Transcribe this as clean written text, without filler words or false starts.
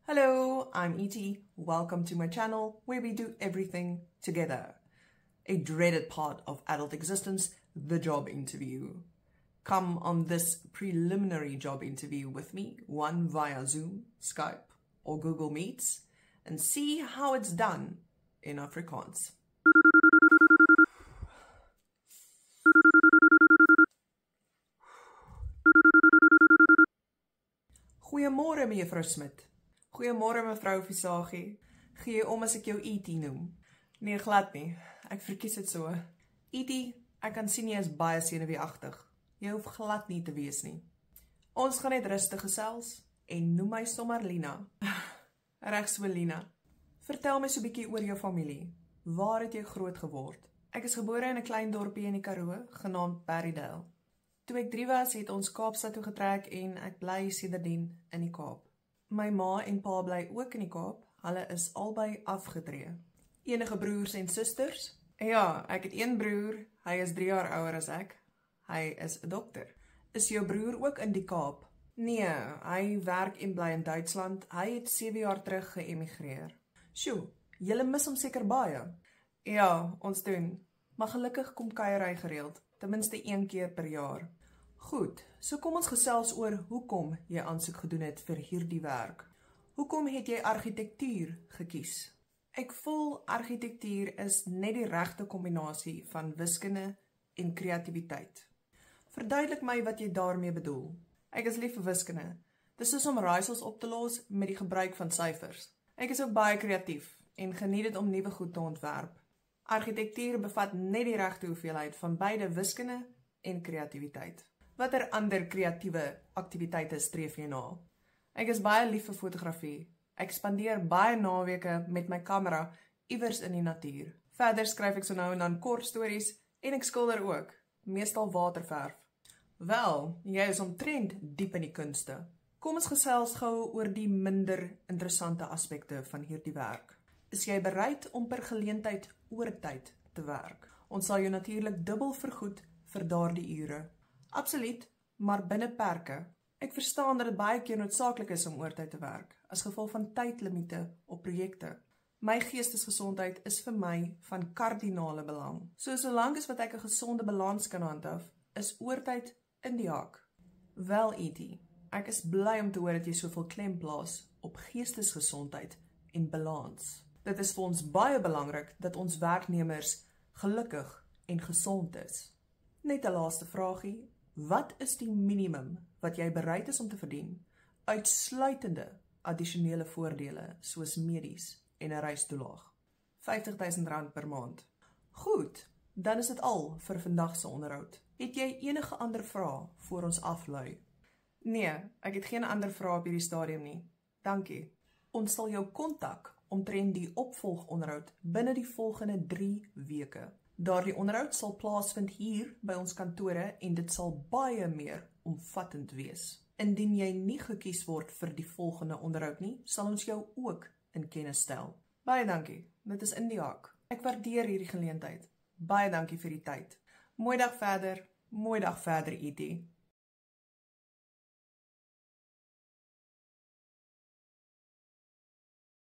Hello, I'm E.T. Welcome to my channel where we do everything together. A dreaded part of adult existence, the job interview. Come on this preliminary job interview with me, one via Zoom, Skype or Google Meets, and see how it's done in Afrikaans. Goeiemôre mevrou Smit. Goeiemôre mevrou Visagie. Gee om as ek jou E.T. noem? Nee, glad nie. Ek verkies dit so. E.T., ek kan sien jy is baie senuweeagtig. Jy hoef glad nie te wees nie. Ons gaan net rustig gesels en noem my sommer Lina. Reg so Lina. Vertel my so 'n bietjie oor jou familie. Waar het jy groot geword? Ek is gebore in 'n klein dorpie in die Karoo, genaamd Berrydale. Toe ek 3 was, het ons Kaapstad toe getrek en ek bly sedertdien in die Kaap. My ma en pa bly ook in die Kaap. Hulle is albei afgetree. Enige broers en susters? Ja, ek het een broer. Hy is 3 jaar ouer as ek. Hy is 'n dokter. Is jou broer ook in die Kaap? Nee, hy werk en bly in Duitsland. Hy het 7 jaar terug geëmigreer. Sjoe, julle mis hom seker baie? Ja, ons doen. Maar gelukkig kom kuier hy gereeld, ten minste 1 keer per jaar. Goed, so kom ons gesels oor hoekom jy aansoek gedoen het vir hierdie werk. Hoekom het jy argitektuur gekies? Ek voel argitektuur is net die regte kombinasie van wiskunde en kreatiwiteit. Verduidelik my wat jy daarmee bedoel. Ek is lief vir wiskunde. Dis soos om raaisels op te los met die gebruik van syfers. Ek is ook baie kreatief en geniet dit om nuwe goed te ontwerp. Argitektuur bevat net die regte hoeveelheid van beide wiskunde en kreatiwiteit. Watter ander kreatiewe aktiwiteite streef jy na? Ek is baie lief vir fotografie. Ek spandeer baie naweke met my kamera iewers in die natuur. Verder skryf ek so nou en dan kort stories en ek skilder ook, meestal waterverf. Wel, jy is omtrent diep in die kunste. Kom ons gesels gou oor die minder interessante aspekte van hierdie werk. Is jy bereid om per geleentheid oortyd te werk? Ons sal jou natuurlik dubbel vergoed vir daardie ure. Absoluut, maar binne perke. Ek verstaan dat dit baie keer noodsaaklik is om oortyd te werk, as gevolg van tydlimiete op projekte. My geestesgesondheid is vir my van kardinale belang. Solank as wat ek 'n gesonde balans kan handhaaf, is oortyd in die hak. Wel, E.T., ek is bly om te hoor dat jy soveel klem plaas op geestesgesondheid en balans. Dit is vir ons baie belangrik dat ons werknemers gelukkig en gesond is. Net 'n laaste vragie. Wat is die minimum wat jy bereid is om te verdien, uitsluitende addisionele voordele soos medies en 'n reistoelaag? R50.000 per maand. Goed, dan is dit al vir vandag se onderhoud. Het jy enige ander vrae voor ons aflui? Nee, ek het geen ander vrae op hierdie stadium nie. Dankie. Ons sal jou kontak omtrent die opvolgonderhoud binne die volgende 3 weke. Daardie onderhoud sal plaasvind hier by ons kantore en dit sal baie meer omvattend wees. Indien jy nie gekies word vir die volgende onderhoud nie, sal ons jou ook in kennis stel. Baie dankie, dit is in die hak. Ek waardeer hierdie geleentheid. Baie dankie vir die tyd. Mooi dag verder, E.T.